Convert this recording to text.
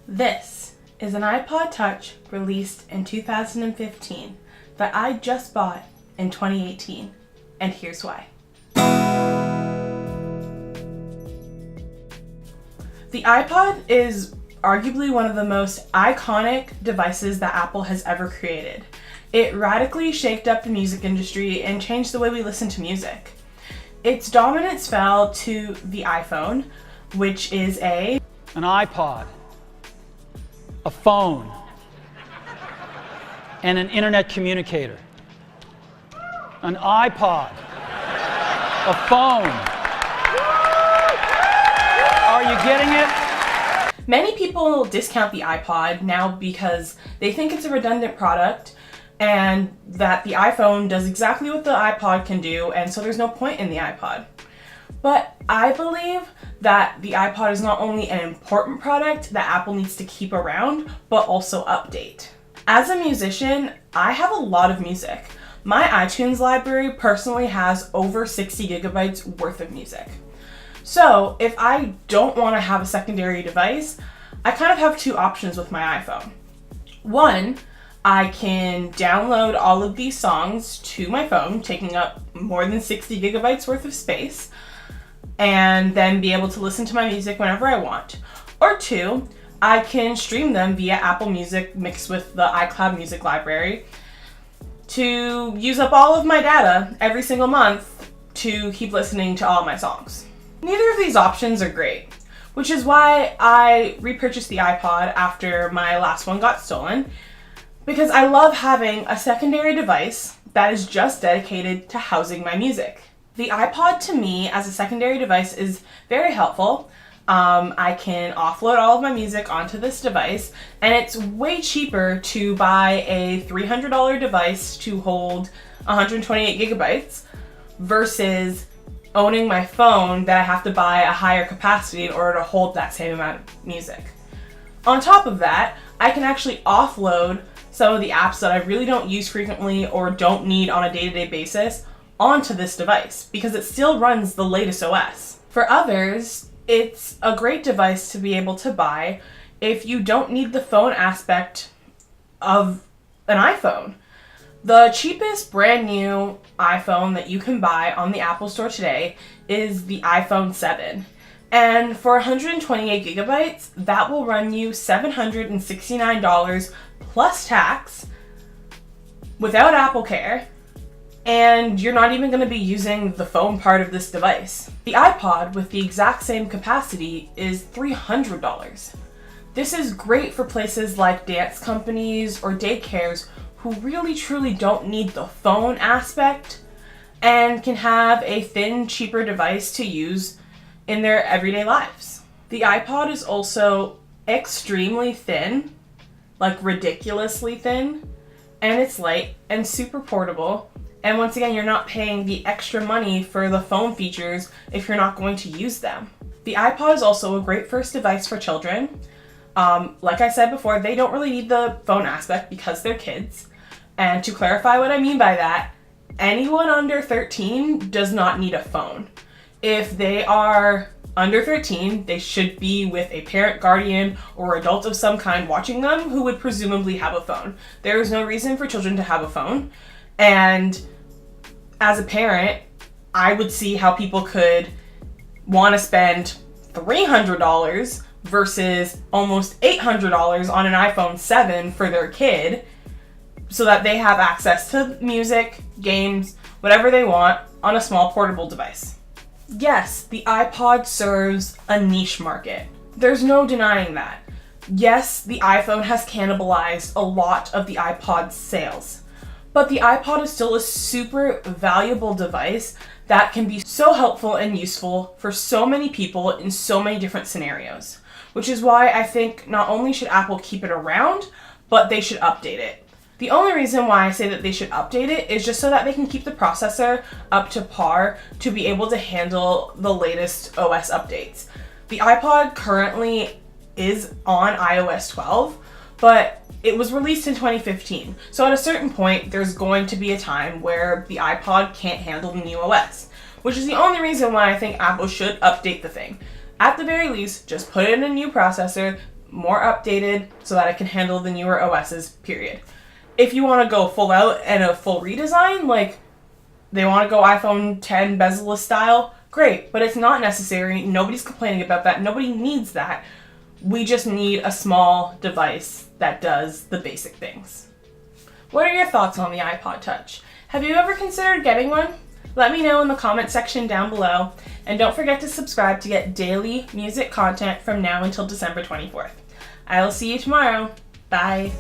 This is an iPod Touch released in 2015 that I just bought in 2018, and here's why. The iPod is arguably one of the most iconic devices that Apple has ever created. It radically shaked up the music industry and changed the way we listen to music. Its dominance fell to the iPhone, which is an iPod, a phone, and an internet communicator. An iPod, a phone. Are you getting it? Many people discount the iPod now because they think it's a redundant product and that the iPhone does exactly what the iPod can do, and so there's no point in the iPod. But I believe that the iPod is not only an important product that Apple needs to keep around, but also update. As a musician, I have a lot of music. My iTunes library personally has over 60 gigabytes worth of music. So if I don't want to have a secondary device, I kind of have two options with my iPhone. One, I can download all of these songs to my phone, taking up more than 60 gigabytes worth of space, and then be able to listen to my music whenever I want. Or two, I can stream them via Apple Music mixed with the iCloud Music Library to use up all of my data every single month to keep listening to all my songs. Neither of these options are great, which is why I repurchased the iPod after my last one got stolen, because I love having a secondary device that is just dedicated to housing my music. The iPod to me as a secondary device is very helpful. I can offload all of my music onto this device, and it's way cheaper to buy a $300 device to hold 128 gigabytes versus owning my phone that I have to buy a higher capacity in order to hold that same amount of music. On top of that, I can actually offload some of the apps that I really don't use frequently or don't need on a day-to-day basis onto this device because it still runs the latest OS. For others, it's a great device to be able to buy if you don't need the phone aspect of an iPhone. The cheapest brand new iPhone that you can buy on the Apple Store today is the iPhone 7. And for 128 gigabytes, that will run you $769 plus tax without Apple Care, and you're not even going to be using the phone part of this device. The iPod with the exact same capacity is $300. This is great for places like dance companies or daycares who really truly don't need the phone aspect and can have a thin, cheaper device to use in their everyday lives. The iPod is also extremely thin, like ridiculously thin, and it's light and super portable. And once again, you're not paying the extra money for the phone features if you're not going to use them. The iPod is also a great first device for children. Like I said before, they don't really need the phone aspect because they're kids. And to clarify what I mean by that, anyone under 13 does not need a phone. If they are under 13, they should be with a parent, guardian, or adult of some kind watching them who would presumably have a phone. There is no reason for children to have a phone. And as a parent, I would see how people could want to spend $300 versus almost $800 on an iPhone 7 for their kid so that they have access to music, games, whatever they want on a small portable device. Yes, the iPod serves a niche market. There's no denying that. Yes, the iPhone has cannibalized a lot of the iPod's sales. But the iPod is still a super valuable device that can be so helpful and useful for so many people in so many different scenarios. Which is why I think not only should Apple keep it around, but they should update it. The only reason why I say that they should update it is just so that they can keep the processor up to par to be able to handle the latest OS updates. The iPod currently is on iOS 12, but it was released in 2015. So at a certain point, there's going to be a time where the iPod can't handle the new OS, which is the only reason why I think Apple should update the thing. At the very least, just put in a new processor, more updated so that it can handle the newer OSs, period. If you want to go full out and a full redesign, like they want to go iPhone 10 bezel-less style, great, but it's not necessary. Nobody's complaining about that. Nobody needs that. We just need a small device that does the basic things. What are your thoughts on the iPod Touch? Have you ever considered getting one? Let me know in the comment section down below, and don't forget to subscribe to get daily music content from now until December 24th. I will see you tomorrow. Bye.